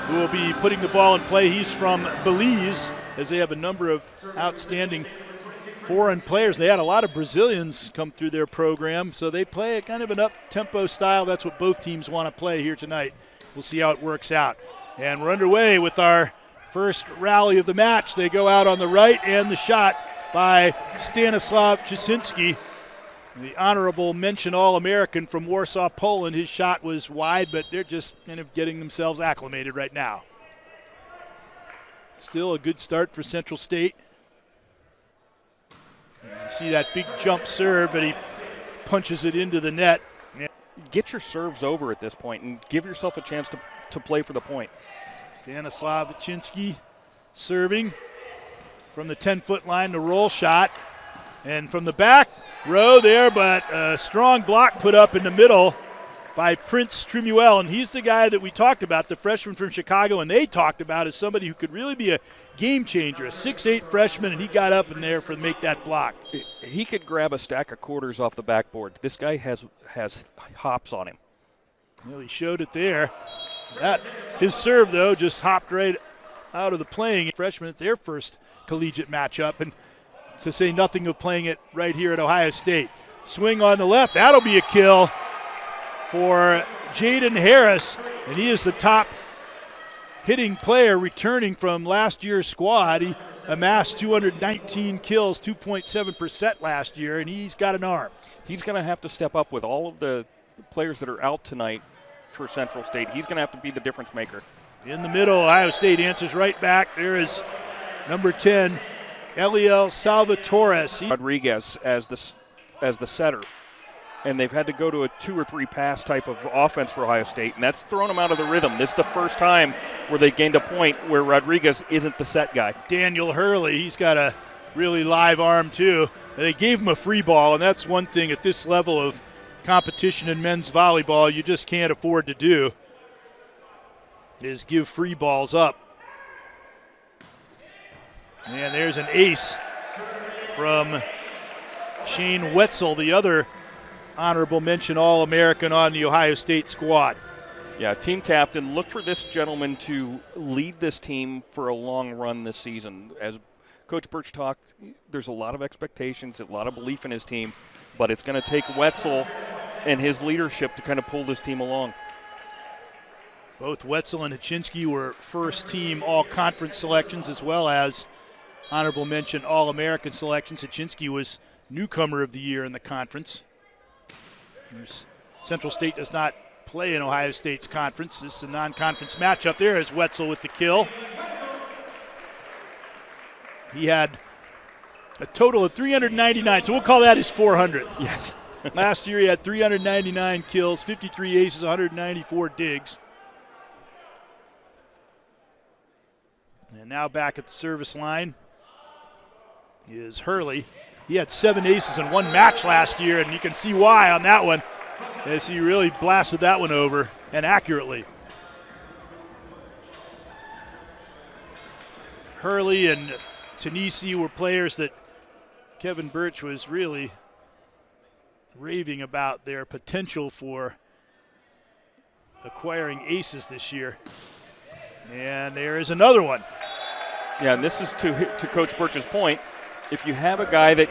who will be putting the ball in play. He's from Belize, as they have a number of outstanding foreign players. They had a lot of Brazilians come through their program, so they play a kind of an up-tempo style. That's what both teams want to play here tonight. We'll see how it works out. And we're underway with our first rally of the match. They go out on the right, and the shot by Stanislav Jasinski, the honorable mention All-American from Warsaw, Poland. His shot was wide, but they're just kind of getting themselves acclimated right now. Still a good start for Central State. You see that big jump serve, but he punches it into the net. Get your serves over at this point and give yourself a chance to play for the point. Stanislav Jasinski serving from the 10-foot line, the roll shot. And from the back row there, but a strong block put up in the middle by Prince Trimuel. And he's the guy that we talked about, the freshman from Chicago, and they talked about as somebody who could really be a game changer, a 6'8 freshman, and he got up in there to make that block. He could grab a stack of quarters off the backboard. This guy has hops on him. Well, he showed it there. His serve, though, just hopped right out of the playing. Freshmen, it's their first collegiate matchup, and to say nothing of playing it right here at Ohio State. Swing on the left, that'll be a kill for Jaden Harris, and he is the top hitting player returning from last year's squad. He amassed 219 kills, 2.7% last year, and he's got an arm. He's going to have to step up with all of the players that are out tonight for Central State. He's going to have to be the difference maker. In the middle, Ohio State answers right back. There is number 10, Eliel Salvatores. Rodriguez as the setter. And they've had to go to a 2 or 3 pass type of offense for Ohio State, and that's thrown them out of the rhythm. This is the first time where they gained a point where Rodriguez isn't the set guy. Daniel Hurley, he's got a really live arm too. They gave him a free ball, and that's one thing at this level of competition in men's volleyball you just can't afford to do, is give free balls up. And there's an ace from Shane Wetzel, the other honorable mention All-American on the Ohio State squad. Yeah, team captain. Look for this gentleman to lead this team for a long run this season. As Coach Birch talked, there's a lot of expectations, a lot of belief in his team, but it's going to take Wetzel and his leadership to kind of pull this team along. Both Wetzel and Haczynski were first-team all-conference selections as well as honorable mention All-American selections. Haczynski was newcomer of the year in the conference. Central State does not play in Ohio State's conference. This is a non-conference matchup. There is Wetzel with the kill. He had a total of 399, so we'll call that his 400th. Yes. Last year he had 399 kills, 53 aces, 194 digs. And now back at the service line is Hurley. He had 7 aces in 1 match last year, and you can see why on that one, as he really blasted that one over, and accurately. Hurley and Tanisi were players that Kevin Birch was really raving about their potential for acquiring aces this year. And there is another one. Yeah, and this is to Coach Birch's point. If you have a guy that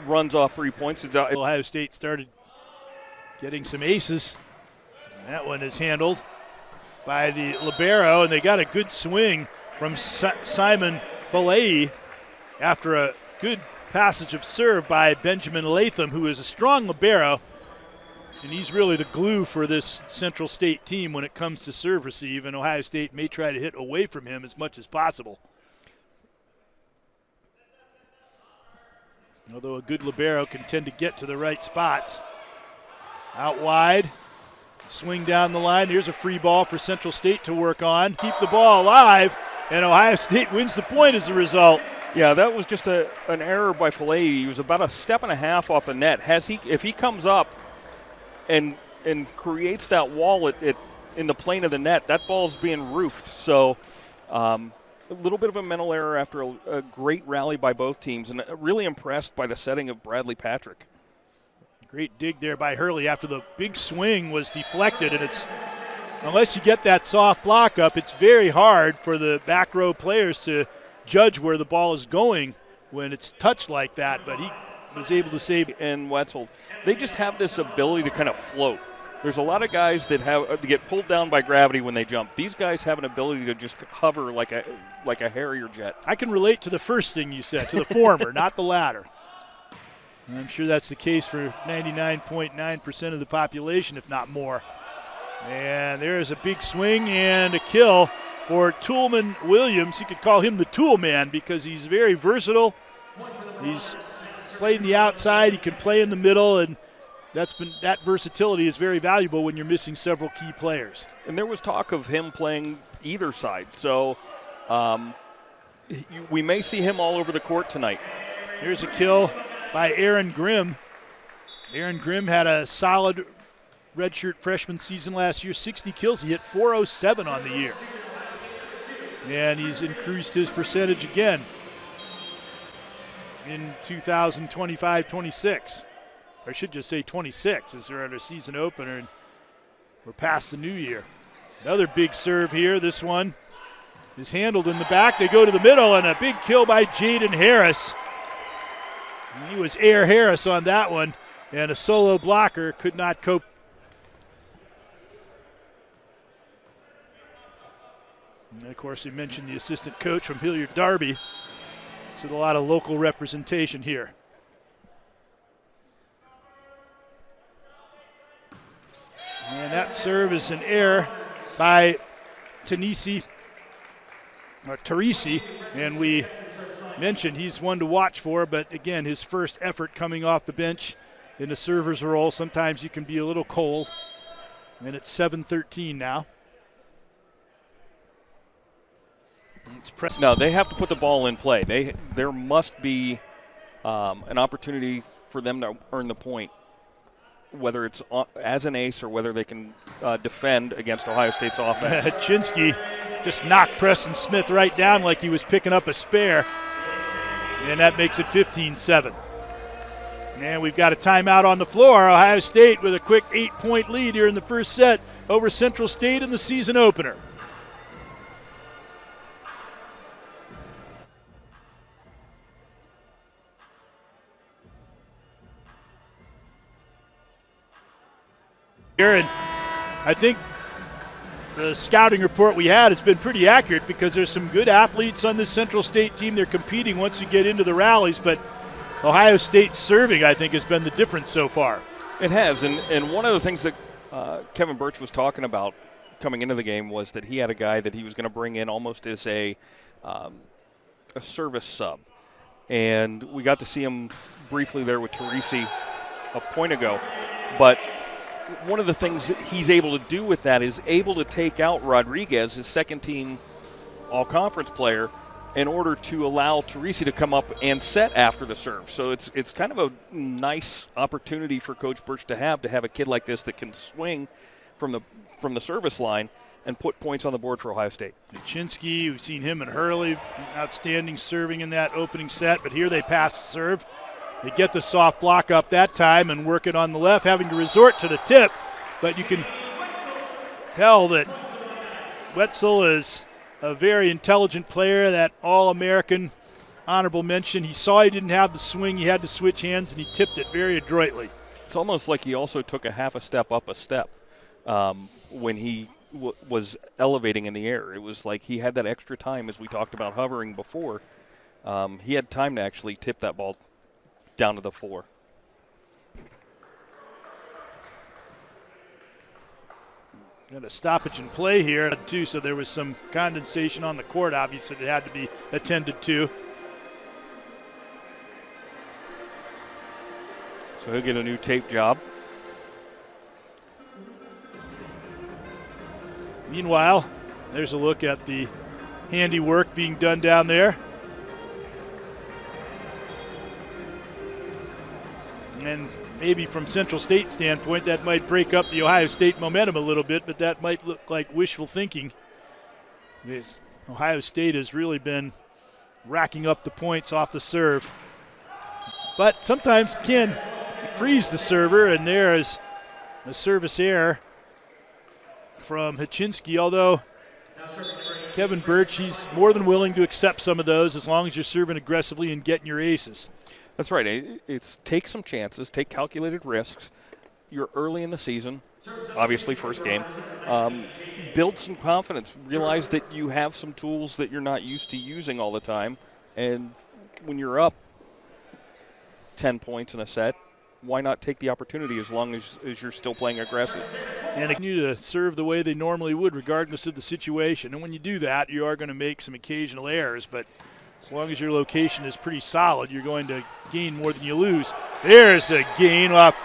runs off 3 points, Ohio State started getting some aces. That one is handled by the libero, and they got a good swing from Simon Falei after a good passage of serve by Benjamin Latham, who is a strong libero, and he's really the glue for this Central State team when it comes to serve receive, and Ohio State may try to hit away from him as much as possible. Although a good libero can tend to get to the right spots. Out wide, swing down the line. Here's a free ball for Central State to work on. Keep the ball alive, and Ohio State wins the point as a result. Yeah, that was just an error by Falei. He was about a step and a half off the net. If he comes up and creates that wall in the plane of the net, that ball's being roofed. So a little bit of a mental error after a great rally by both teams, and really impressed by the setting of Bradley Patrick. Great dig there by Hurley after the big swing was deflected, and it's unless you get that soft block up, it's very hard for the back row players to judge where the ball is going when it's touched like that, but he was able to save. And Wetzel, they just have this ability to kind of float. There's a lot of guys that get pulled down by gravity when they jump. These guys have an ability to just hover like a Harrier jet. I can relate to the first thing you said, to the former, not the latter. And I'm sure that's the case for 99.9% of the population, if not more. And there's a big swing and a kill for Toolman Williams. You could call him the tool man because he's very versatile. He's played in the outside. He can play in the middle, and that versatility is very valuable when you're missing several key players. And there was talk of him playing either side, so we may see him all over the court tonight. Here's a kill by Aaron Grimm. Aaron Grimm had a solid redshirt freshman season last year, 60 kills. He hit .407 on the year. And he's increased his percentage again in 2025-26. I should just say 26 as they're at a season opener and we're past the new year. Another big serve here. This one is handled in the back. They go to the middle and a big kill by Jaden Harris. He was Air Harris on that one, and a solo blocker could not cope. And of course, we mentioned the assistant coach from Hilliard Darby. So a lot of local representation here. And that serve is an error by Teresi. And we mentioned he's one to watch for, but again, his first effort coming off the bench in the server's role. Sometimes you can be a little cold. And it's 7-13 now. No, they have to put the ball in play. There must be an opportunity for them to earn the point, whether it's as an ace or whether they can defend against Ohio State's offense. Chinsky just knocked Preston Smith right down like he was picking up a spare, and that makes it 15-7. And we've got a timeout on the floor. Ohio State with a quick 8-point lead here in the first set over Central State in the season opener. And I think the scouting report we had has been pretty accurate because there's some good athletes on this Central State team. They're competing once you get into the rallies, but Ohio State's serving, I think, has been the difference so far. It has, and one of the things that Kevin Birch was talking about coming into the game was that he had a guy that he was going to bring in almost as a service sub. And we got to see him briefly there with Teresi a point ago. But one of the things that he's able to do with that is able to take out Rodriguez, his second-team all-conference player, in order to allow Teresi to come up and set after the serve. So it's kind of a nice opportunity for Coach Birch to have a kid like this that can swing from the service line and put points on the board for Ohio State. Chinsky, we've seen him and Hurley, outstanding serving in that opening set, but here they pass the serve. They get the soft block up that time and work it on the left, having to resort to the tip. But you can tell that Wetzel is a very intelligent player, that All-American honorable mention. He saw he didn't have the swing. He had to switch hands, and he tipped it very adroitly. It's almost like he also took a half a step up a step when he was elevating in the air. It was like he had that extra time, as we talked about hovering before. He had time to actually tip that ball down to the floor. Got a stoppage in play here, too, so there was some condensation on the court, obviously, that had to be attended to. So he'll get a new tape job. Meanwhile, there's a look at the handiwork being done down there. And maybe from Central State standpoint, that might break up the Ohio State momentum a little bit, but that might look like wishful thinking. Because Ohio State has really been racking up the points off the serve. But sometimes it can freeze the server, and there is a service error from Haczynski, although Kevin Birch, he's more than willing to accept some of those as long as you're serving aggressively and getting your aces. That's right. It's take some chances, take calculated risks. You're early in the season, obviously first game. Build some confidence. Realize that you have some tools that you're not used to using all the time. And when you're up 10 points in a set, why not take the opportunity as long as you're still playing aggressive? And continue to serve the way they normally would regardless of the situation. And when you do that, you are going to make some occasional errors, but as long as your location is pretty solid, you're going to gain more than you lose. There's a gain off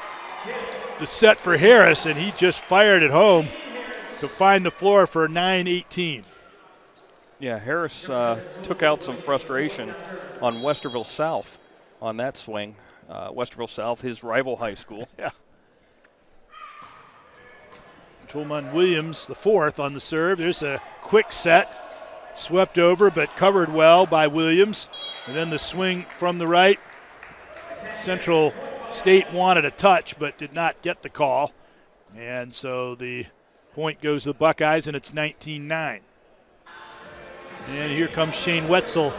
the set for Harris, and he just fired it home to find the floor for 9-18. Yeah, Harris took out some frustration on Westerville South on that swing. Westerville South, his rival high school. Yeah. Tulman Williams, the fourth on the serve. There's a quick set. Swept over, but covered well by Williams. And then the swing from the right. Central State wanted a touch, but did not get the call. And so the point goes to the Buckeyes, and it's 19-9. And here comes Shane Wetzel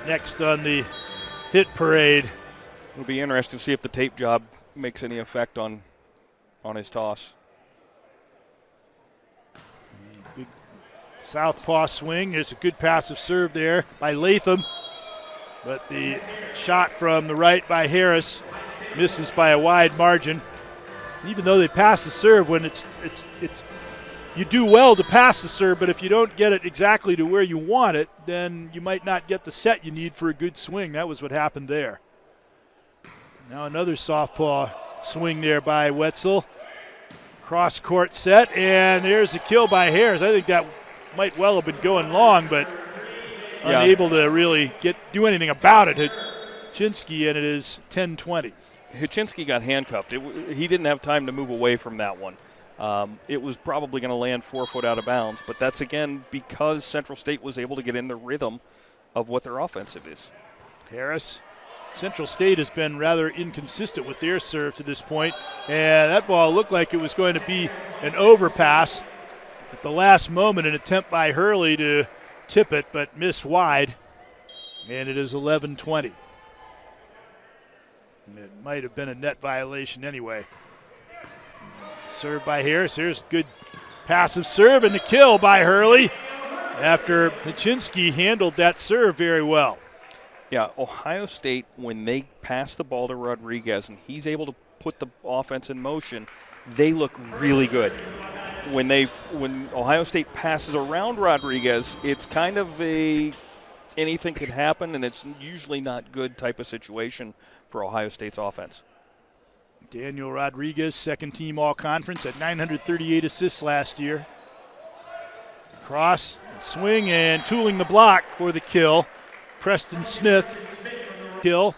next on the hit parade. It'll be interesting to see if the tape job makes any effect on his toss. Big southpaw swing. There's a good passive serve there by Latham. But the shot from the right by Harris misses by a wide margin. Even though they pass the serve, when it's you do well to pass the serve, but if you don't get it exactly to where you want it, then you might not get the set you need for a good swing. That was what happened there. Now another southpaw swing there by Wetzel. Cross court set, and there's a kill by Harris. I think that might well have been going long, but unable to really do anything about it. Haczynski, and it is 10-20. Haczynski got handcuffed. He didn't have time to move away from that one. It was probably going to land 4 foot out of bounds, but that's, again, because Central State was able to get in the rhythm of what their offensive is. Harris. Central State has been rather inconsistent with their serve to this point, and that ball looked like it was going to be an overpass at the last moment, an attempt by Hurley to tip it, but missed wide, and it is 11-20. It might have been a net violation anyway. Serve by Harris. Here's a good passive serve, and the kill by Hurley after Haczynski handled that serve very well. Yeah, Ohio State, when they pass the ball to Rodriguez and he's able to put the offense in motion, they look really good. When Ohio State passes around Rodriguez, it's kind of anything could happen, and it's usually not good type of situation for Ohio State's offense. Daniel Rodriguez, second team all-conference at 938 assists last year. Cross, swing, and tooling the block for the kill. Preston Smith, kill.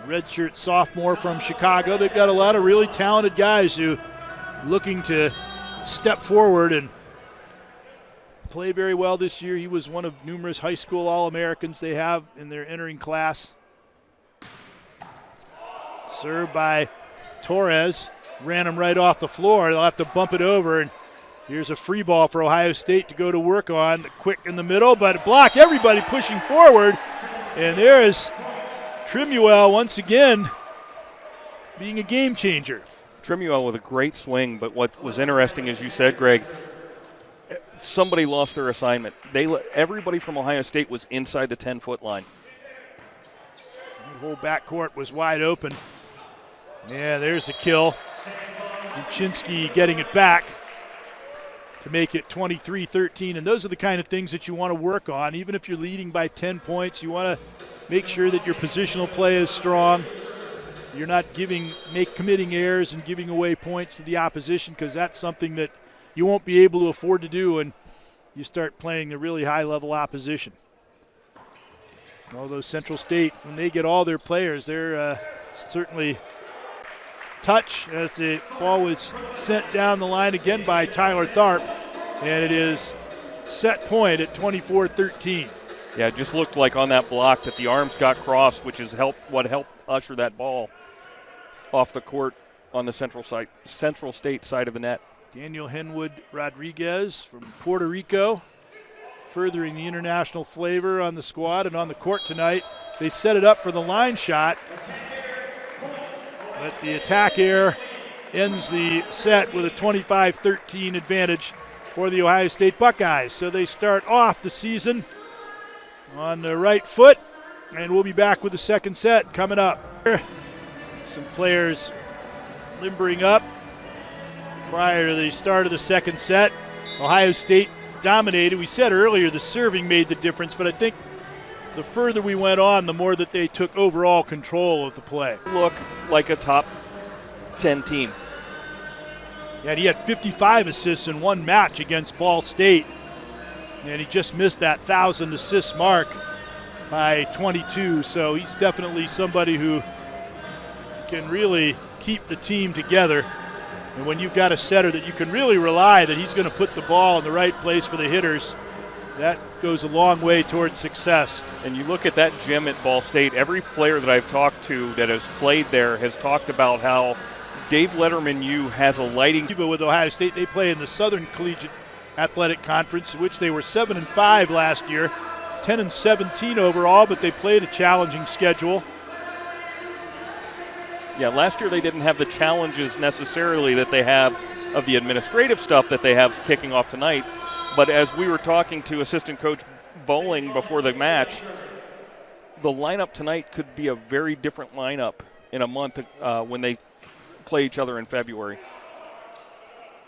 Redshirt sophomore from Chicago. They've got a lot of really talented guys who looking to step forward and play very well this year. He was one of numerous high school All-Americans they have in their entering class. Served by Torres. Ran him right off the floor. They'll have to bump it over, and here's a free ball for Ohio State to go to work on. Quick in the middle, but a block. Everybody pushing forward. And there is Trimuel once again being a game changer. Trimuel with a great swing, but what was interesting, as you said, Greg, somebody lost their assignment. Everybody from Ohio State was inside the 10-foot line. The whole backcourt was wide open. Yeah, there's a kill. Haczynski getting it back to make it 23-13, and those are the kind of things that you want to work on. Even if you're leading by 10 points, you want to make sure that your positional play is strong. You're not committing errors and giving away points to the opposition, because that's something that you won't be able to afford to do when you start playing the really high-level opposition. Although Central State, when they get all their players, they're certainly touch as the ball was sent down the line again by Tyler Tharp, and it is set point at 24-13. Yeah, it just looked like on that block that the arms got crossed, which is what helped usher that ball off the court on the Central State side of the net. Daniel Henwood Rodriguez from Puerto Rico, furthering the international flavor on the squad and on the court tonight. They set it up for the line shot, but the attack error ends the set with a 25-13 advantage for the Ohio State Buckeyes. So they start off the season on the right foot, and we'll be back with the second set coming up. Some players limbering up prior to the start of the second set. Ohio State dominated. We said earlier the serving made the difference, but I think the further we went on, the more that they took overall control of the play. Look like a top 10 team. Yeah, he had 55 assists in one match against Ball State, and he just missed that 1,000 assist mark by 22, so he's definitely somebody who can really keep the team together. And when you've got a setter that you can really rely that he's going to put the ball in the right place for the hitters, that goes a long way towards success. And you look at that gym at Ball State, every player that I've talked to that has played there has talked about how Dave Letterman U has a lighting. With Ohio State, they play in the Southern Collegiate Athletic Conference, in which they were 7-5 last year, 10-17 overall, but they played a challenging schedule. Yeah, last year they didn't have the challenges necessarily that they have of the administrative stuff that they have kicking off tonight. But as we were talking to assistant coach Bowling before the match, the lineup tonight could be a very different lineup in a month when they play each other in February.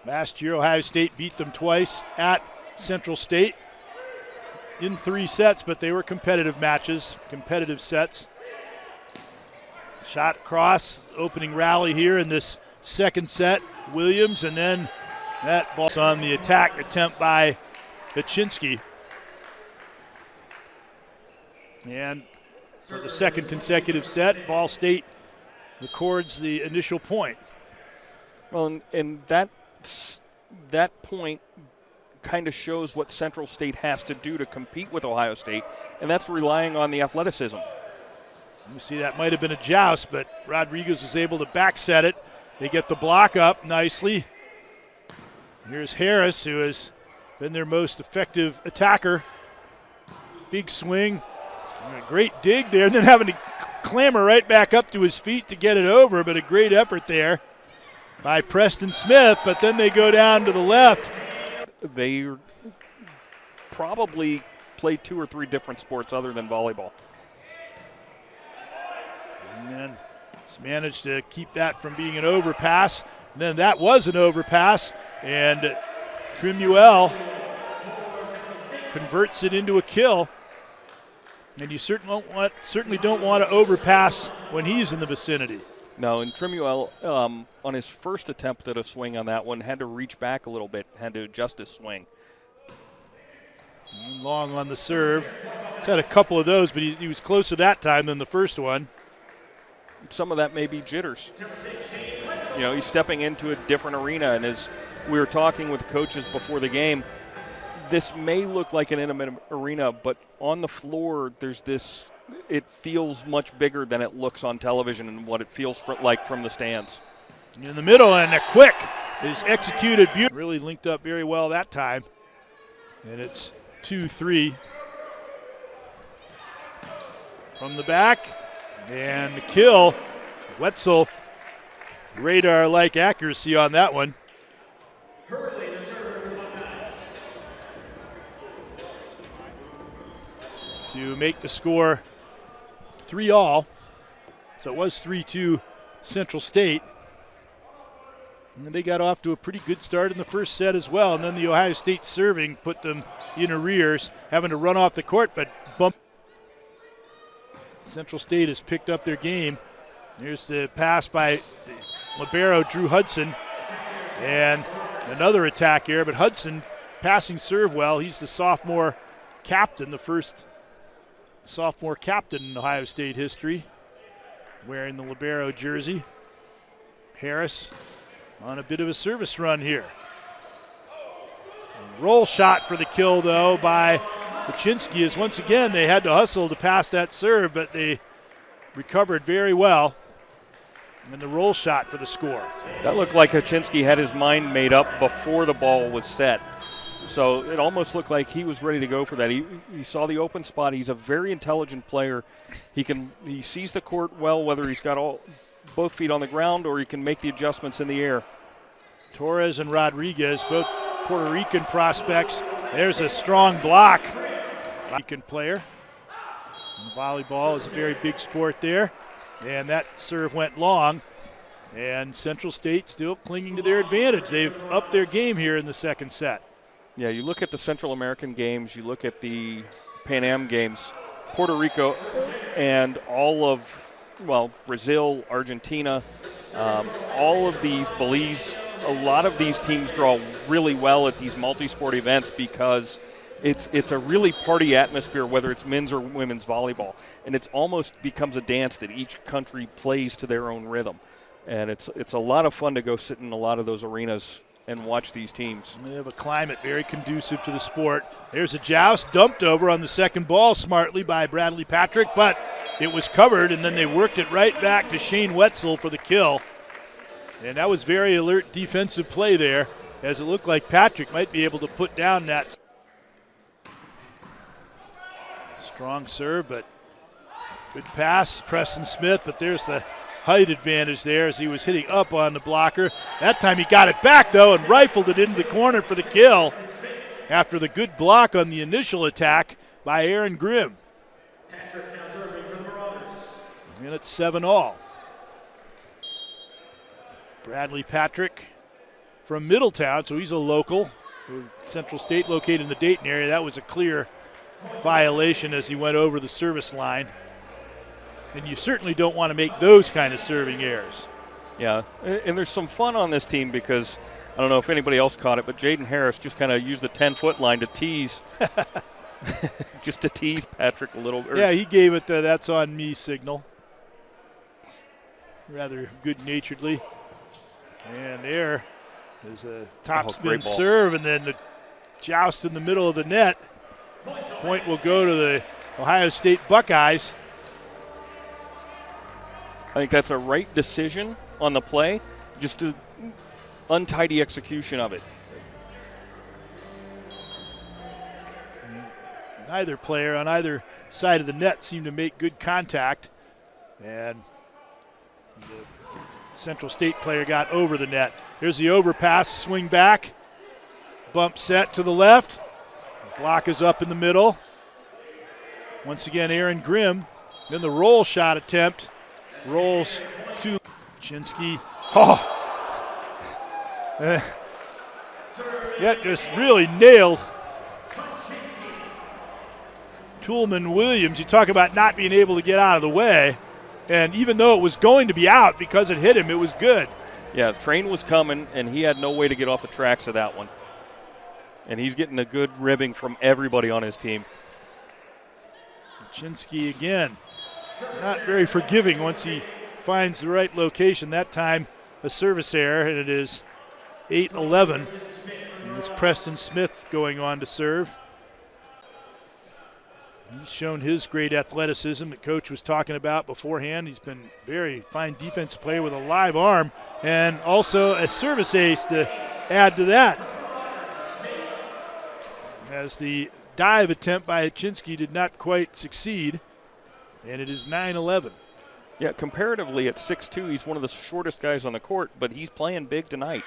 Last year, Ohio State beat them twice at Central State in 3 sets, but they were competitive matches, competitive sets. Shot across, opening rally here in this second set. Williams, and then that ball's on the attack attempt by Kaczynski. And for the second consecutive set, Ball State records the initial point. Well, and that point kind of shows what Central State has to do to compete with Ohio State, and that's relying on the athleticism. You see that might have been a joust, but Rodriguez was able to back set it. They get the block up nicely. Here's Harris, who has been their most effective attacker. Big swing, and a great dig there, and then having to clamber right back up to his feet to get it over, but a great effort there by Preston Smith, but then they go down to the left. They probably play 2 or 3 different sports other than volleyball. And then it's managed to keep that from being an overpass. And then that was an overpass, and Trimuel converts it into a kill. And you certainly don't want to overpass when he's in the vicinity. No, and Trimuel, on his first attempt at a swing on that one, had to reach back a little bit, had to adjust his swing. Long on the serve. He's had a couple of those, but he was closer that time than the first one. Some of that may be jitters. You know, he's stepping into a different arena, and as we were talking with coaches before the game, this may look like an intimate arena, but on the floor, there's this, it feels much bigger than it looks on television and what it feels like from the stands. In the middle, and a quick is executed beautifully. Really linked up very well that time. And it's 2-3. From the back, and the kill. Wetzel, radar-like accuracy on that one. To make the score 3-all. So it was 3-2 Central State. And they got off to a pretty good start in the first set as well. And then the Ohio State serving put them in arrears, having to run off the court, but bump. Central State has picked up their game. Here's the pass by libero Drew Hudson. And another attack here, but Hudson passing serve well. He's the sophomore captain, the first sophomore captain in Ohio State history, wearing the libero jersey. Harris on a bit of a service run here. Roll shot for the kill, though, by Kaczynski, as once again they had to hustle to pass that serve, but they recovered very well. And the roll shot for the score. That looked like Haczynski had his mind made up before the ball was set. So it almost looked like he was ready to go for that. He saw the open spot. He's a very intelligent player. He sees the court well, whether he's got both feet on the ground or he can make the adjustments in the air. Torres and Rodriguez, both Puerto Rican prospects. There's a strong block. Rican player. And volleyball is a very big sport there. And that serve went long. And Central State still clinging to their advantage. They've upped their game here in the second set. Yeah, you look at the Central American games, you look at the Pan Am games, Puerto Rico and all of, Brazil, Argentina, all of these, Belize, a lot of these teams draw really well at these multi-sport events because it's a really party atmosphere, whether it's men's or women's volleyball. And it almost becomes a dance that each country plays to their own rhythm. And it's a lot of fun to go sit in a lot of those arenas and watch these teams. They have a climate very conducive to the sport. There's a joust dumped over on the second ball smartly by Bradley Patrick, but it was covered, and then they worked it right back to Shane Wetzel for the kill. And that was very alert defensive play there, as it looked like Patrick might be able to put down that. Strong serve, but good pass, Preston Smith, but there's the height advantage there as he was hitting up on the blocker. That time he got it back, though, and rifled it into the corner for the kill after the good block on the initial attack by Aaron Grimm. And it's 7-all. Bradley Patrick from Middletown, so he's a local. Central State located in the Dayton area. That was a clear violation as he went over the service line. And you certainly don't want to make those kind of serving errors. Yeah, and there's some fun on this team because I don't know if anybody else caught it, but Jaden Harris just kind of used the 10-foot line to tease, just to tease Patrick a little. Yeah, he gave it the "that's on me" signal, rather good-naturedly. And there is a topspin serve, and then the joust in the middle of the net. Point will go to the Ohio State Buckeyes. I think that's a right decision on the play, just an untidy execution of it. Neither player on either side of the net seemed to make good contact, and the Central State player got over the net. Here's the overpass, swing back, bump set to the left. The block is up in the middle. Once again, Aaron Grimm. Then the roll shot attempt. Rolls to Haczynski. Yeah, just really nailed Toolman Williams. You talk about not being able to get out of the way. And even though it was going to be out because it hit him, it was good. Yeah, the train was coming, and he had no way to get off the tracks of that one. And he's getting a good ribbing from everybody on his team. Haczynski again. Not very forgiving once he finds the right location. That time a service error, and it is 8-11. And it's Preston Smith going on to serve. He's shown his great athleticism that Coach was talking about beforehand. He's been very fine defensive player with a live arm and also a service ace to add to that. As the dive attempt by Haczynski did not quite succeed. And it is 9-11. Yeah, comparatively at 6'2", he's one of the shortest guys on the court, but he's playing big tonight.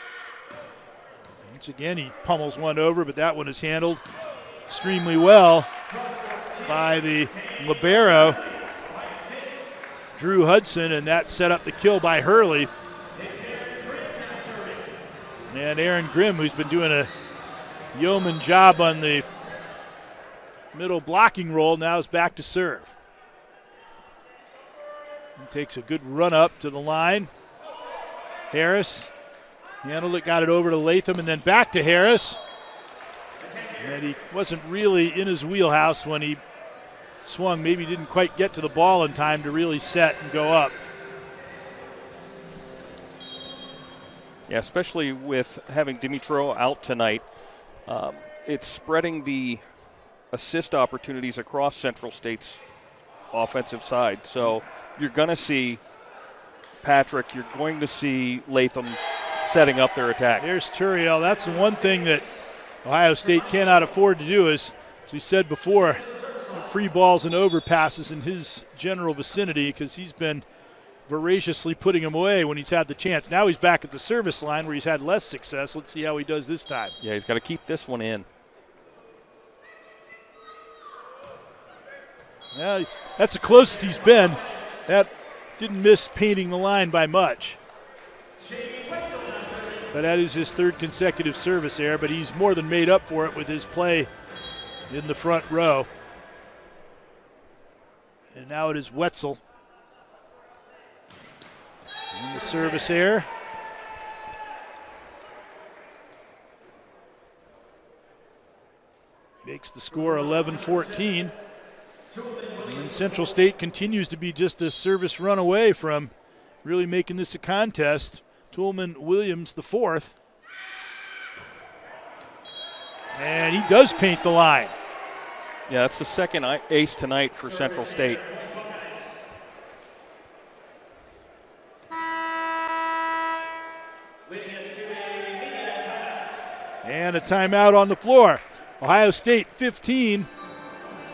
Once again, he pummels one over, but that one is handled extremely well by the libero, Drew Hudson, and that set up the kill by Hurley. And Aaron Grimm, who's been doing a yeoman job on the middle blocking role, now is back to serve. He takes a good run up to the line. Harris handled it, got it over to Latham, and then back to Harris. And he wasn't really in his wheelhouse when he swung. Maybe didn't quite get to the ball in time to really set and go up. Yeah, especially with having Dimitro out tonight, it's spreading the assist opportunities across Central State's offensive side. So you're going to see Patrick, you're going to see Latham setting up their attack. There's Turiel. That's the one thing that Ohio State cannot afford to do is, as we said before, free balls and overpasses in his general vicinity because he's been voraciously putting him away when he's had the chance. Now he's back at the service line where he's had less success. Let's see how he does this time. Yeah, he's got to keep this one in. Yeah, that's the closest he's been. That didn't miss painting the line by much. But that is his third consecutive service error, but he's more than made up for it with his play in the front row. And now it is Wetzel. And the service error. Makes the score 11-14. And Central State continues to be just a service run away from really making this a contest. Toolman Williams, the fourth. And he does paint the line. Yeah, that's the second ace tonight for Central State. And a timeout on the floor. Ohio State 15,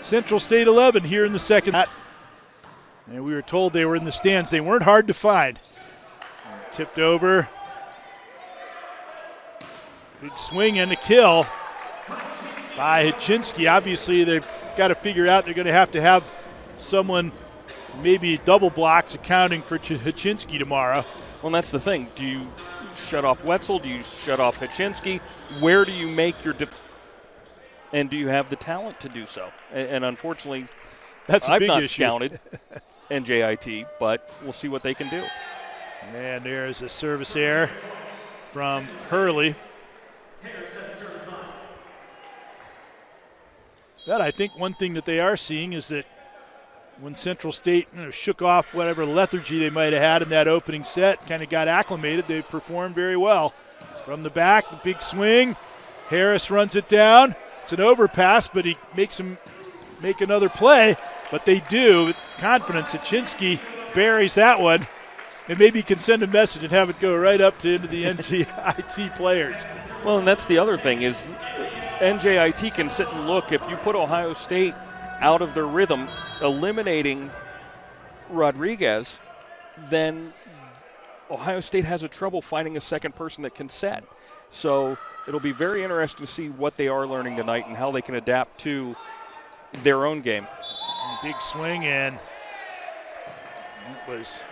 Central State 11 here in the second. And we were told they were in the stands. They weren't hard to find. Tipped over. Big swing and a kill by Hachinski. Obviously, they've got to figure out they're going to have someone, maybe double blocks, accounting for Hachinski tomorrow. Well, and that's the thing. Do you shut off Wetzel? Do you shut off Hachinski? Where do you make your and do you have the talent to do so? And unfortunately, that's a I've big not issue. scouted NJIT, but we'll see what they can do. And there's a service error from Hurley. But I think one thing that they are seeing is that when Central State shook off whatever lethargy they might have had in that opening set, kind of got acclimated, they performed very well. From the back, the big swing. Harris runs it down. It's an overpass, but he makes him make another play. But they do with confidence. Hachinski buries that one. And maybe can send a message and have it go right up to into the NJIT players. Well, and that's the other thing is NJIT can sit and look. If you put Ohio State out of their rhythm, eliminating Rodriguez, then Ohio State has a trouble finding a second person that can set. So it'll be very interesting to see what they are learning tonight and how they can adapt to their own game. Big swing, and it was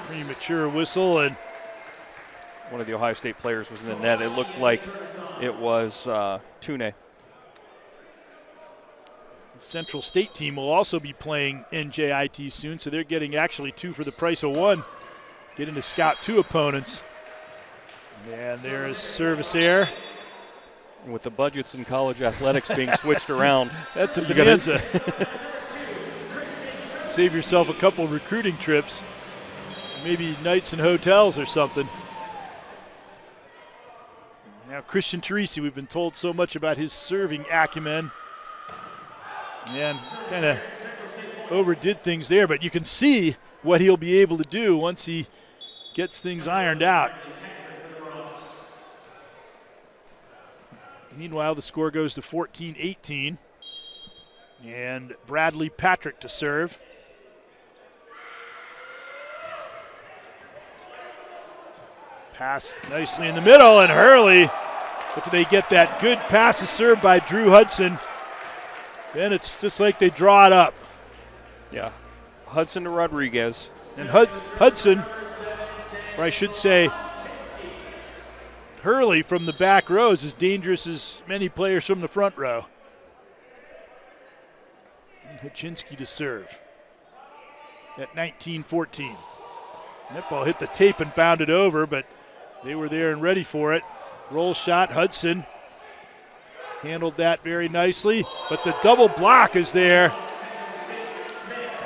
premature whistle, and one of the Ohio State players was in the net. It looked like it was Tune. The Central State team will also be playing NJIT soon, so they're getting actually two for the price of one, getting to scout two opponents. And there's service error. With the budgets in college athletics being switched around. That's a bonanza. Save yourself a couple recruiting trips, maybe nights in hotels or something. Now Christian Teresi, we've been told so much about his serving acumen. And kind of overdid things there, but you can see what he'll be able to do once he gets things ironed out. Meanwhile, the score goes to 14-18. And Bradley Patrick to serve. Pass nicely in the middle, and Hurley. But do they get that good pass is served by Drew Hudson? Then it's just like they draw it up. Yeah. Hudson to Rodriguez. And Hudson, or I should say, Hurley from the back row is as dangerous as many players from the front row. And Hachinski to serve at 19-14. That ball hit the tape and bounded over, but they were there and ready for it. Roll shot, Hudson handled that very nicely, but the double block is there.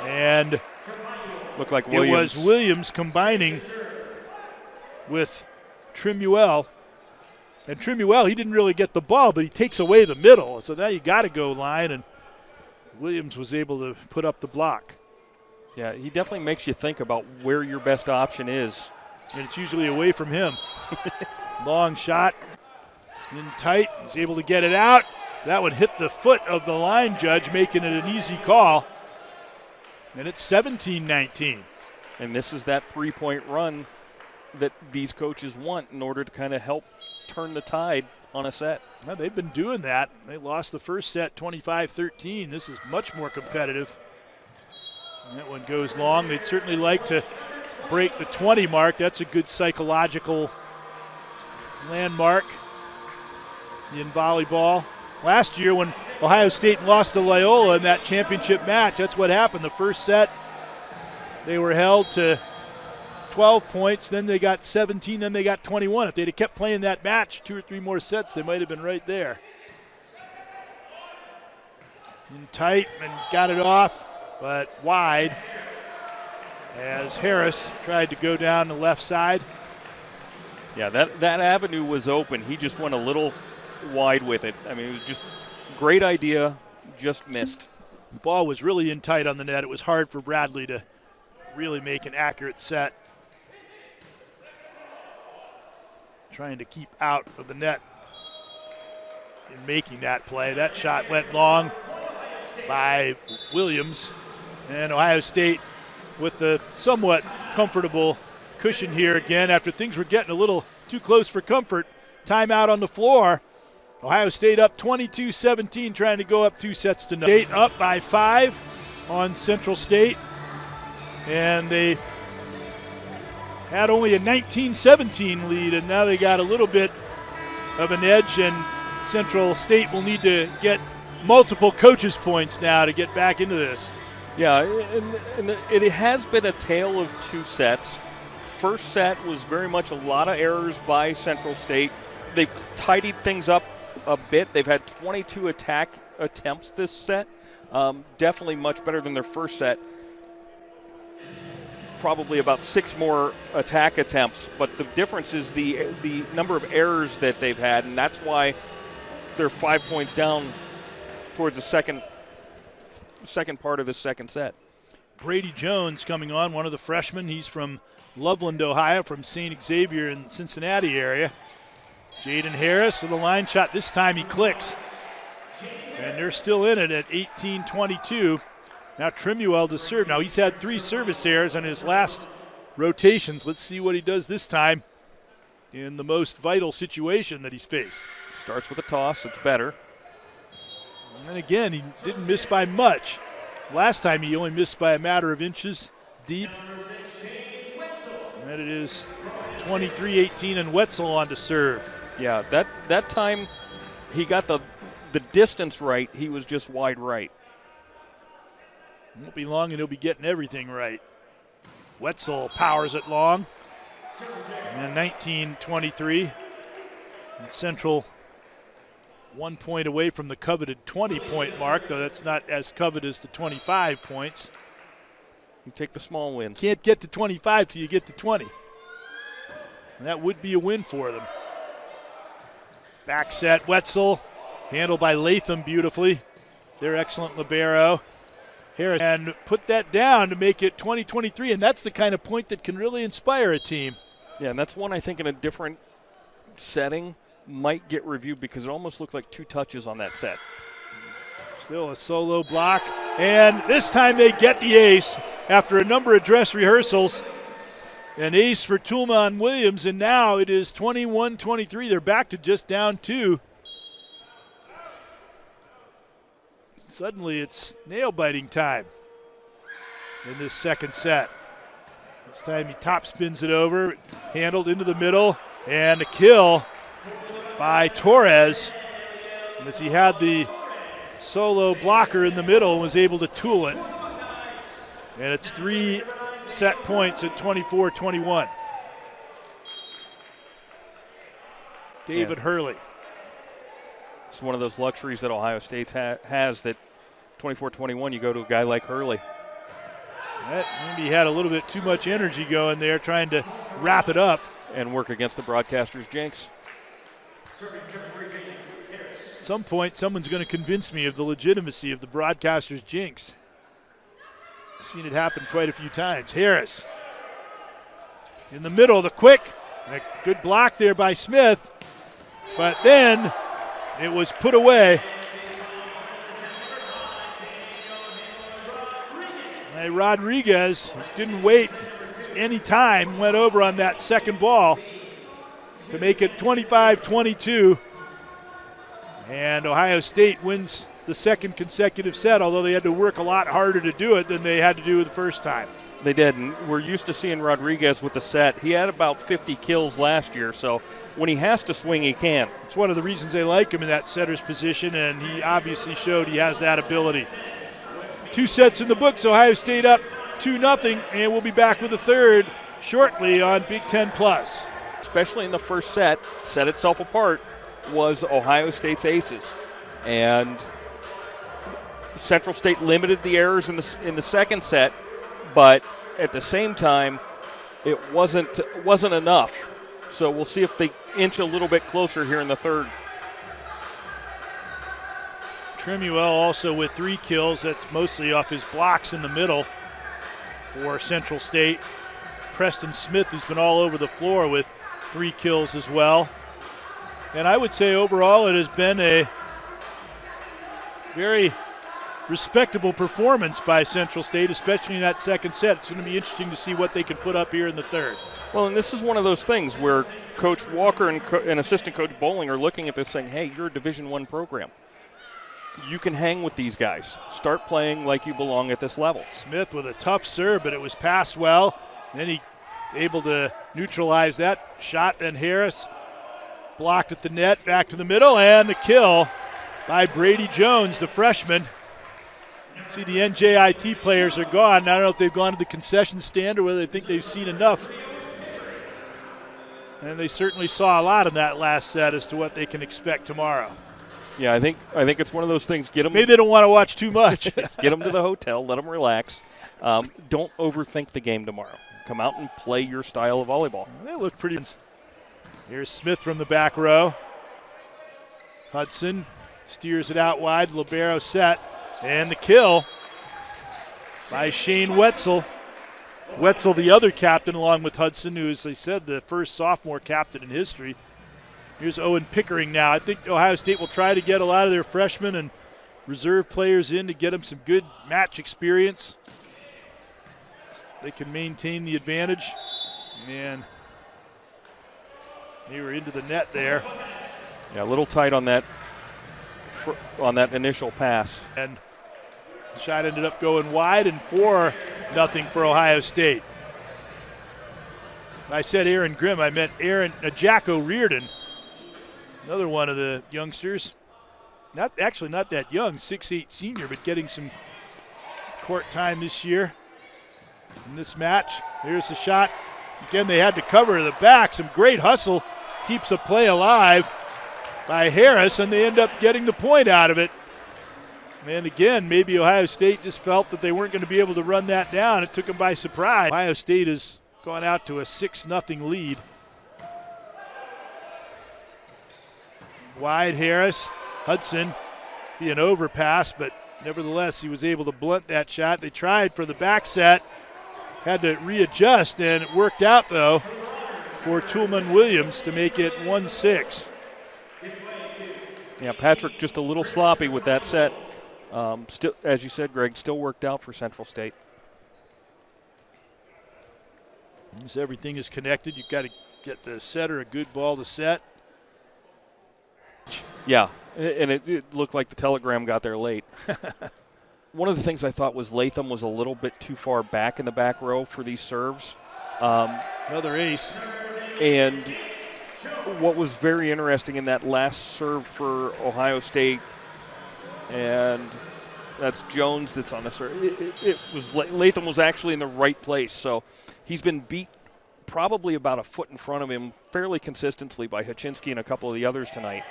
And looked like Williams. It was Williams combining with Trimuel. And Trimuel, he didn't really get the ball, but he takes away the middle. So now you got to go line, and Williams was able to put up the block. Yeah, he definitely makes you think about where your best option is. And it's usually away from him. Long shot, in tight, he's able to get it out. That one hit the foot of the line judge, making it an easy call. And it's 17-19. And this is that three-point run that these coaches want in order to kind of help turn the tide on a set. Well, they've been doing that. They lost the first set 25-13. This is much more competitive. And that one goes long. They'd certainly like to break the 20 mark. That's a good psychological landmark in volleyball. Last year when Ohio State lost to Loyola in that championship match, that's what happened. The first set, they were held to 12 points, then they got 17, then they got 21. If they'd have kept playing that match 2 or 3 more sets, they might have been right there. In tight and got it off, but wide as Harris tried to go down the left side. Yeah, that avenue was open. He just went a little wide with it. I mean, it was just great idea, just missed. The ball was really in tight on the net. It was hard for Bradley to really make an accurate set. Trying to keep out of the net in making that play. That shot went long by Williams. And Ohio State with the somewhat comfortable cushion here again after things were getting a little too close for comfort. Timeout on the floor. Ohio State up 22-17, trying to go up 2 sets to none. State up by 5 on Central State. And they had only a 19-17 lead, and now they got a little bit of an edge, and Central State will need to get multiple coaches' points now to get back into this. Yeah, and it has been a tale of 2 sets. First set was very much a lot of errors by Central State. They've tidied things up a bit. They've had 22 attack attempts this set. Definitely much better than their first set. Probably about 6 more attack attempts, but the difference is the number of errors that they've had, and that's why they're 5 points down towards the second part of the second set. Brady Jones coming on, one of the freshmen. He's from Loveland, Ohio, from St. Xavier in the Cincinnati area. Jaden Harris with a line shot. This time he clicks. And they're still in it at 18-22. Now Trimuel to serve. Now he's had 3 service errors on his last rotations. Let's see what he does this time in the most vital situation that he's faced. Starts with a toss. It's better. And again, he didn't miss by much. Last time he only missed by a matter of inches deep. And it is 23-18 and Wetzel on to serve. Yeah, that time he got the distance right. He was just wide right. Won't be long and he'll be getting everything right. Wetzel powers it long. And 19-23. And Central 1 point away from the coveted 20-point mark, though that's not as coveted as the 25 points. You take the small wins. Can't get to 25 till you get to 20. And that would be a win for them. Back set, Wetzel, handled by Latham beautifully. Their excellent libero. Harris and put that down to make it 20-23, and that's the kind of point that can really inspire a team. Yeah, and that's one I think in a different setting might get reviewed because it almost looked like 2 touches on that set. Still a solo block, and this time they get the ace after a number of dress rehearsals. An ace for Tulman Williams, and now it is 21-23. They're back to just down 2. Suddenly it's nail-biting time in this second set. This time he top spins it over, handled into the middle, and a kill by Torres as he had the solo blocker in the middle and was able to tool it. And it's 3 set points at 24-21. David Hurley. It's one of those luxuries that Ohio State has that 24-21, you go to a guy like Hurley. Maybe he had a little bit too much energy going there trying to wrap it up. And work against the broadcaster's jinx. At some point, someone's going to convince me of the legitimacy of the broadcaster's jinx. Seen it happen quite a few times. Harris in the middle, the quick, and a good block there by Smith, but then it was put away. Rodriguez didn't wait any time, went over on that second ball to make it 25-22. And Ohio State wins the second consecutive set, although they had to work a lot harder to do it than they had to do the first time. They did, and we're used to seeing Rodriguez with the set. He had about 50 kills last year, so when he has to swing, he can. It's one of the reasons they like him in that setter's position, and he obviously showed he has that ability. 2 sets in the books, Ohio State up 2-0, and we'll be back with the third shortly on Big Ten Plus. Especially in the first set itself apart was Ohio State's aces. And Central State limited the errors in the second set, but at the same time, it wasn't enough. So we'll see if they inch a little bit closer here in the third. Tremuel also with 3 kills. That's mostly off his blocks in the middle for Central State. Preston Smith, who's been all over the floor with 3 kills as well. And I would say overall it has been a very respectable performance by Central State, especially in that second set. It's going to be interesting to see what they can put up here in the third. Well, and this is one of those things where Coach Walker and Assistant Coach Bowling are looking at this saying, hey, you're a Division I program. You can hang with these guys. Start playing like you belong at this level. Smith with a tough serve, but it was passed well. Then he was able to neutralize that shot. Then Harris blocked at the net, back to the middle, and the kill by Brady Jones, the freshman. See, the NJIT players are gone. I don't know if they've gone to the concession stand or whether they think they've seen enough. And they certainly saw a lot in that last set as to what they can expect tomorrow. Yeah, I think it's one of those things. Get them. Maybe they don't want to watch too much. Get them to the hotel. Let them relax. Don't overthink the game tomorrow. Come out and play your style of volleyball. They look pretty. Here's Smith from the back row. Hudson steers it out wide. Libero set. And the kill by Shane Wetzel. Wetzel, the other captain, along with Hudson, who, as I said, the first sophomore captain in history. Here's Owen Pickering now. I think Ohio State will try to get a lot of their freshmen and reserve players in to get them some good match experience. They can maintain the advantage. And they were into the net there. Yeah, a little tight on that initial pass. And the shot ended up going wide, and 4-0 for Ohio State. I said Aaron Grimm, I meant Jacko Reardon. Another one of the youngsters. Not that young, 6'8" senior, but getting some court time this year in this match. Here's the shot. Again, they had to cover the back. Some great hustle. Keeps the play alive by Harris, and they end up getting the point out of it. And again, maybe Ohio State just felt that they weren't going to be able to run that down. It took them by surprise. Ohio State has gone out to a 6-0 lead. Wide Harris. Hudson being overpass, but nevertheless he was able to blunt that shot. They tried for the back set, had to readjust, and it worked out though for Toolman Williams to make it 1-6. Yeah, Patrick just a little sloppy with that set. Still, as you said, Greg, still worked out for Central State. As everything is connected, you've got to get the setter a good ball to set. Yeah, and it looked like the telegram got there late. One of the things I thought was Latham was a little bit too far back in the back row for these serves. Another ace. And what was very interesting in that last serve for Ohio State, and that's Jones that's on the serve. It was Latham was actually in the right place, so he's been beat probably about a foot in front of him fairly consistently by Haczynski and a couple of the others tonight.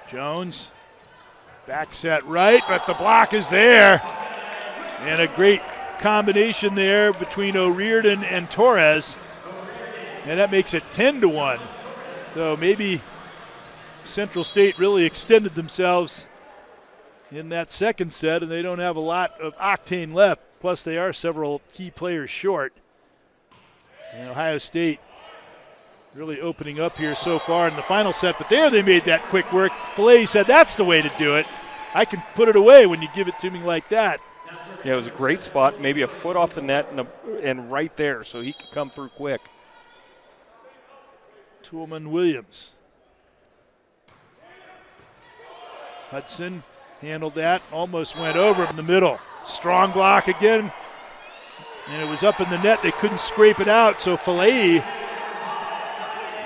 Jones, back set right, but the block is there. And a great combination there between O'Riordan and Torres. And that makes it 10-1. So maybe Central State really extended themselves in that second set, and they don't have a lot of octane left. Plus, they are several key players short. And Ohio State really opening up here so far in the final set, but there they made that quick work. Fillet said that's the way to do it. I can put it away when you give it to me like that. Yeah, it was a great spot, maybe a foot off the net and right there, so he could come through quick. Toolman Williams. Hudson handled that, almost went over in the middle. Strong block again, and it was up in the net. They couldn't scrape it out, so Fillet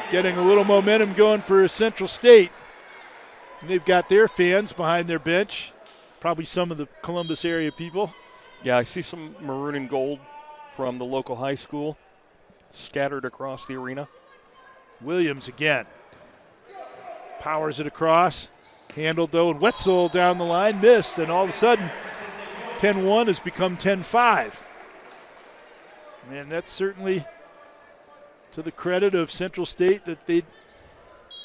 getting a little momentum going for Central State. And they've got their fans behind their bench, probably some of the Columbus area people. Yeah, I see some maroon and gold from the local high school scattered across the arena. Williams again. Powers it across. Handled, though, and Wetzel down the line missed, and all of a sudden 10-1 has become 10-5. And that's certainly to the credit of Central State that they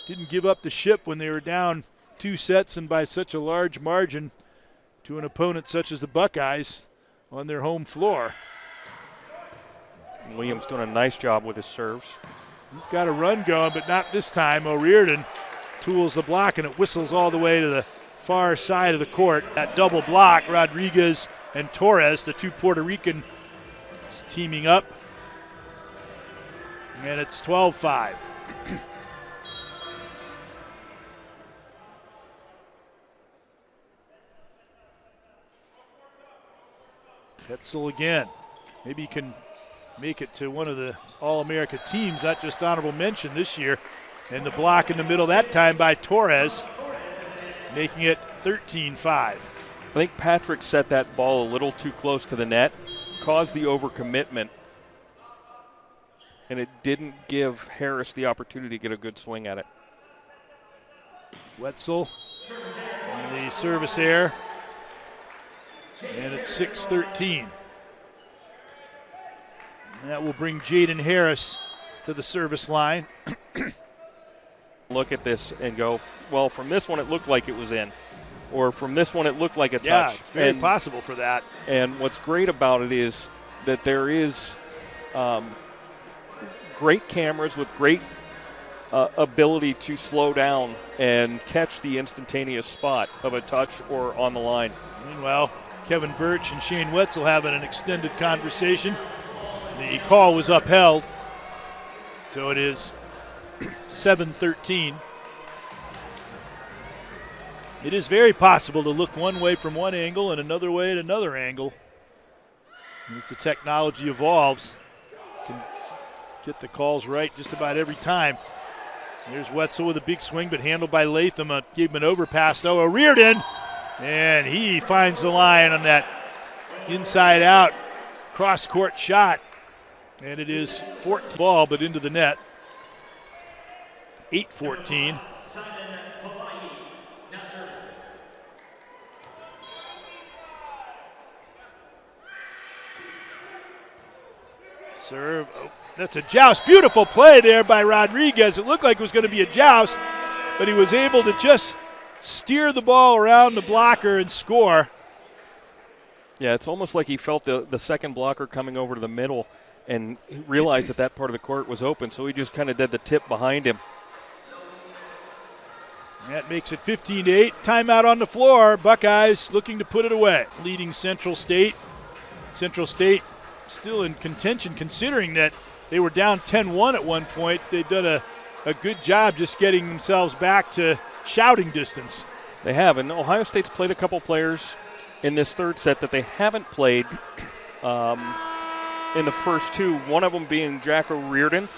didn't give up the ship when they were down 2 sets and by such a large margin to an opponent such as the Buckeyes on their home floor. Williams doing a nice job with his serves. He's got a run going, but not this time. O'Riordan tools the block, and it whistles all the way to the far side of the court. That double block, Rodriguez and Torres, the 2 Puerto Ricans teaming up. And it's 12-5. Wetzel again. Maybe he can make it to one of the All-America teams, not just honorable mention this year. And the block in the middle that time by Torres, making it 13-5. I think Patrick set that ball a little too close to the net, caused the overcommitment, and it didn't give Harris the opportunity to get a good swing at it. Wetzel on the service error, and it's 6-13. And that will bring Jaden Harris to the service line. Look at this and go, well, from this one it looked like it was in, or from this one it looked like a touch. Yeah, it's very possible for that. And what's great about it is that there is great cameras with great ability to slow down and catch the instantaneous spot of a touch or on the line. Meanwhile, Kevin Birch and Shane Wetzel having an extended conversation. The call was upheld, so it is 7-13. It is very possible to look one way from one angle and another way at another angle. As the technology evolves, you can get the calls right just about every time. There's Wetzel with a big swing, but handled by Latham. Gave him an overpass, though. O'Riordan, and he finds the line on that inside-out cross-court shot. And it is 14 ball, but into the net. 8-14. Serve. Oh, that's a joust. Beautiful play there by Rodriguez. It looked like it was going to be a joust, but he was able to just steer the ball around the blocker and score. Yeah, it's almost like he felt the second blocker coming over to the middle and he realized that part of the court was open, so he just kind of did the tip behind him. That makes it 15-8. Timeout on the floor. Buckeyes looking to put it away, leading Central State. Central State still in contention, considering that they were down 10-1 at one point. They've done a good job just getting themselves back to shouting distance. They have, and Ohio State's played a couple players in this third set that they haven't played in the first two, one of them being Jack O'Riordan,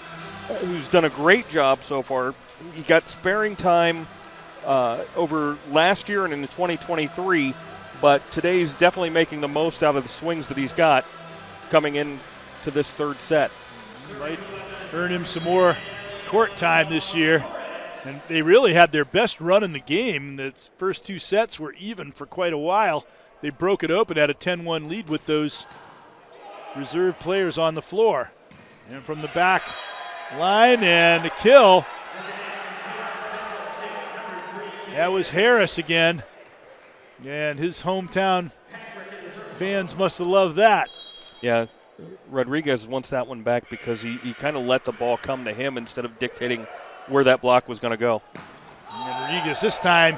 who's done a great job so far. He got sparing time over last year and in 2023, but today he's definitely making the most out of the swings that he's got coming in to this third set. Might earn him some more court time this year. And they really had their best run in the game. The first 2 sets were even for quite a while. They broke it open at a 10-1 lead with those reserve players on the floor. And from the back line, and the kill. That was Harris again. And his hometown fans must have loved that. Yeah, Rodriguez wants that one back because he kind of let the ball come to him instead of dictating where that block was going to go. And Rodriguez this time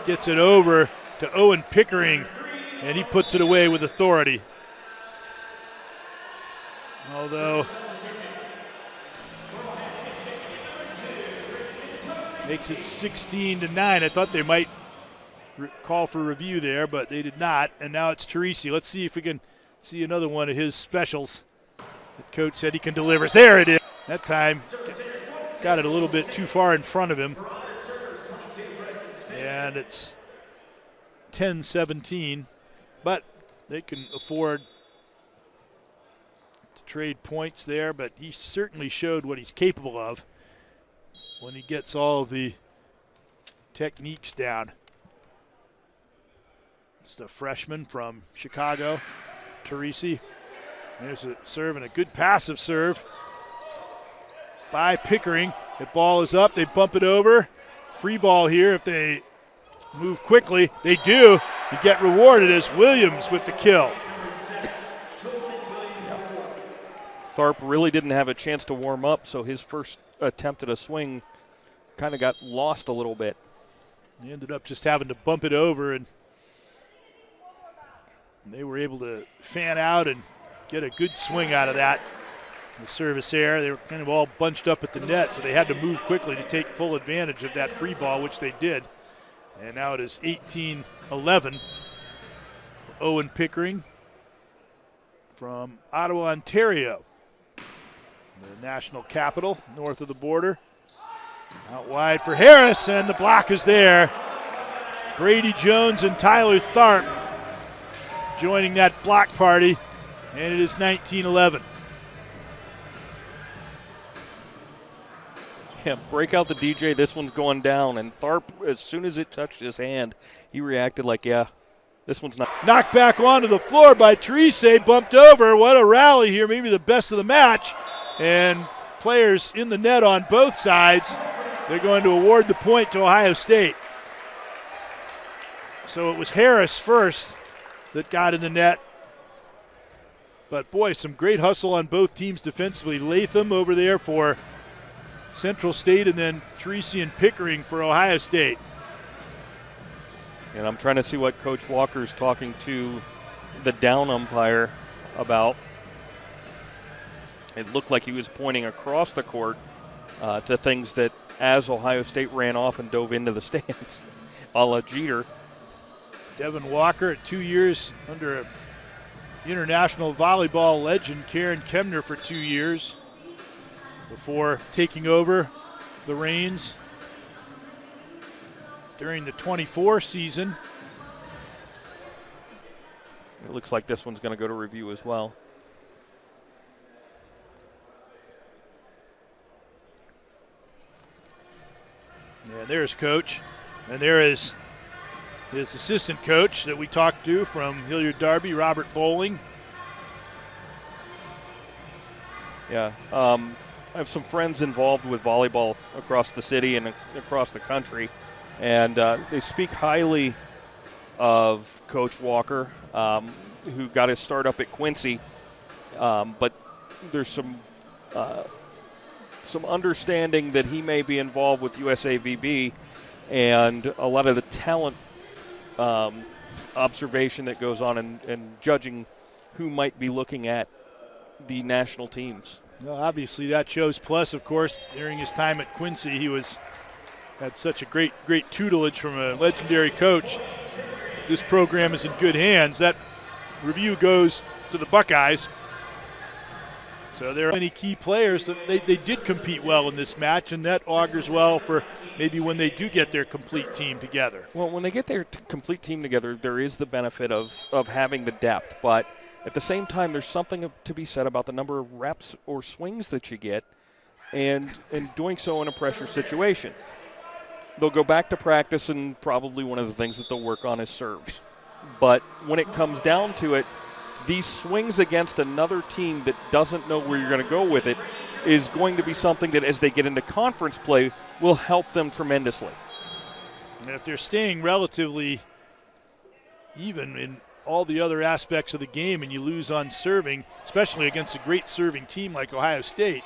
gets it over to Owen Pickering, and he puts it away with authority. Although makes it 16-9. I thought they might call for review there, but they did not. And now it's Teresi. Let's see if we can see another one of his specials that coach said he can deliver. There it is. That time got it a little bit too far in front of him. And it's 10-17, but they can afford to trade points there, but he certainly showed what he's capable of when he gets all of the techniques down. It's the freshman from Chicago, Teresi. There's a serve and a good passive serve by Pickering. The ball is up. They bump it over. Free ball here if they move quickly. They do. You get rewarded as Williams with the kill. Tharp really didn't have a chance to warm up, so his first attempt at a swing kind of got lost a little bit. He ended up just having to bump it over, and they were able to fan out and get a good swing out of that. The service there, they were kind of all bunched up at the net, so they had to move quickly to take full advantage of that free ball, which they did. And now it is 18-11. Owen Pickering from Ottawa, Ontario, the national capital, north of the border. Out wide for Harris, and the block is there. Brady Jones and Tyler Tharp joining that block party, and it is 19-11. Yeah, break out the DJ. This one's going down. And Tharp, as soon as it touched his hand, he reacted like, yeah, this one's not. Knocked back onto the floor by Teresi, bumped over. What a rally here, maybe the best of the match. And players in the net on both sides. They're going to award the point to Ohio State. So it was Harris first that got in the net. But, boy, some great hustle on both teams defensively. Latham over there for Central State, and then Teresi and Pickering for Ohio State. And I'm trying to see what Coach Walker's talking to the down umpire about. It looked like he was pointing across the court to things that as Ohio State ran off and dove into the stands, a la Jeter. Devin Walker at 2 years under a international volleyball legend, Karen Kemner, for 2 years before taking over the reins during the 24 season. It looks like this one's going to go to review as well. Yeah, there's Coach. And there is his assistant coach that we talked to from Hilliard Darby, Robert Bowling. Yeah, I have some friends involved with volleyball across the city and across the country, and they speak highly of Coach Walker, who got his start up at Quincy, but there's some understanding that he may be involved with USAVB and a lot of the talent observation that goes on and judging who might be looking at the national teams. Well, obviously that shows. Plus, of course, during his time at Quincy, he had such a great tutelage from a legendary coach. This program is in good hands. That review goes to the Buckeyes. So there are many key players that they did compete well in this match, and that augurs well for maybe when they do get their complete team together. Well, when they get their complete team together, there is the benefit of having the depth, but at the same time, there's something to be said about the number of reps or swings that you get and doing so in a pressure situation. They'll go back to practice, and probably one of the things that they'll work on is serves. But when it comes down to it, these swings against another team that doesn't know where you're going to go with it is going to be something that as they get into conference play will help them tremendously. And if they're staying relatively even in all the other aspects of the game and you lose on serving, especially against a great serving team like Ohio State,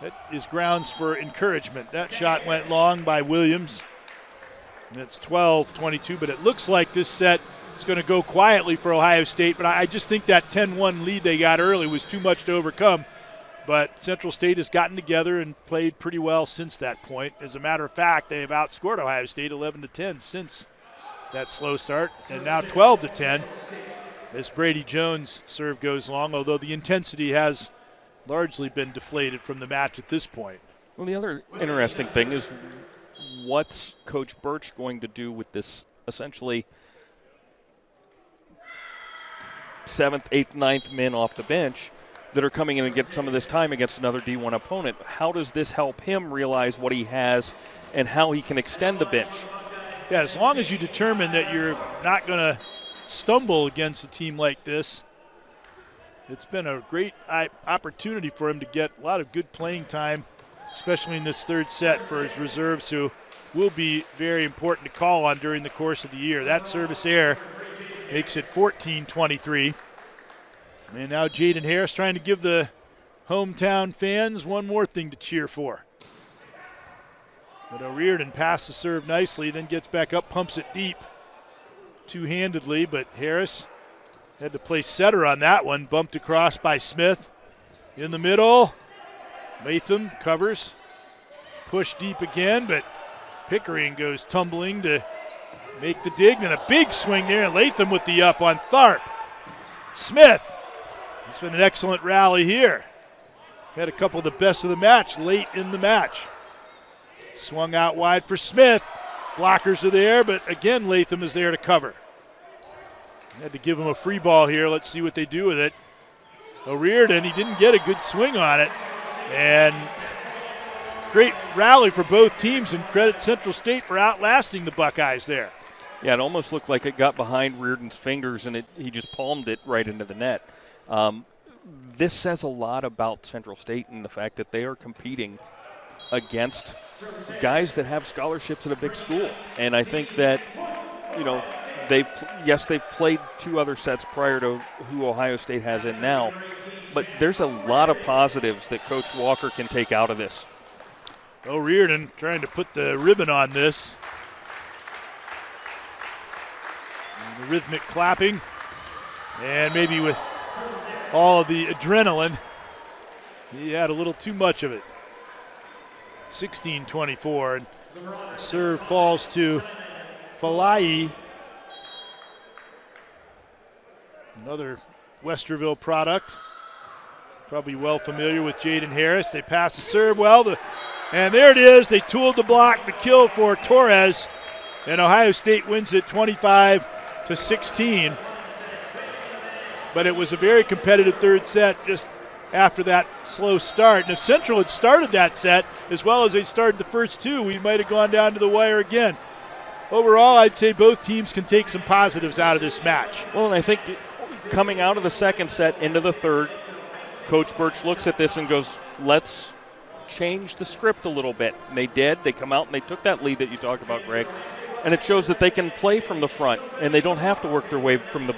that is grounds for encouragement. That shot went long by Williams. And it's 12-22, but it looks like this set is going to go quietly for Ohio State, but I just think that 10-1 lead they got early was too much to overcome. But Central State has gotten together and played pretty well since that point. As a matter of fact, they have outscored Ohio State 11-10 since that slow start, and now 12-10 as Brady Jones' serve goes long, although the intensity has largely been deflated from the match at this point. Well, the other interesting thing is what's Coach Birch going to do with this essentially 7th, 8th, 9th men off the bench that are coming in and get some of this time against another D1 opponent? How does this help him realize what he has and how he can extend the bench? Yeah, as long as you determine that you're not going to stumble against a team like this, it's been a great opportunity for him to get a lot of good playing time, especially in this third set for his reserves, who will be very important to call on during the course of the year. That service error makes it 14-23. And now Jaden Harris trying to give the hometown fans one more thing to cheer for. But O'Riordan passed the serve nicely, then gets back up, pumps it deep two-handedly, but Harris had to play setter on that one, bumped across by Smith. In the middle, Latham covers, push deep again, but Pickering goes tumbling to make the dig, then a big swing there, and Latham with the up on Tharp. Smith, it's been an excellent rally here. Had a couple of the best of the match late in the match. Swung out wide for Smith. Blockers are there, but again, Latham is there to cover. Had to give him a free ball here. Let's see what they do with it. O'Riordan, he didn't get a good swing on it. And great rally for both teams, and credit Central State for outlasting the Buckeyes there. Yeah, it almost looked like it got behind Reardon's fingers, and he just palmed it right into the net. This says a lot about Central State and the fact that they are competing against guys that have scholarships at a big school. And I think that, you know, they've played two other sets prior to who Ohio State has in now, but there's a lot of positives that Coach Walker can take out of this. O'Riordan trying to put the ribbon on this. And the rhythmic clapping, and maybe with all of the adrenaline, he had a little too much of it. 16-24, and the serve falls to Falai, another Westerville product, probably well familiar with Jaden Harris. They pass the serve well, and there it is. They tooled the block, the kill for Torres, and Ohio State wins it 25-16. But it was a very competitive third set just after that slow start. And if Central had started that set as well as they started the first two, we might have gone down to the wire again. Overall, I'd say both teams can take some positives out of this match. Well, and I think coming out of the second set into the third, Coach Birch looks at this and goes, let's change the script a little bit. And they did. They come out and they took that lead that you talked about, Greg. And it shows that they can play from the front and they don't have to work their way from the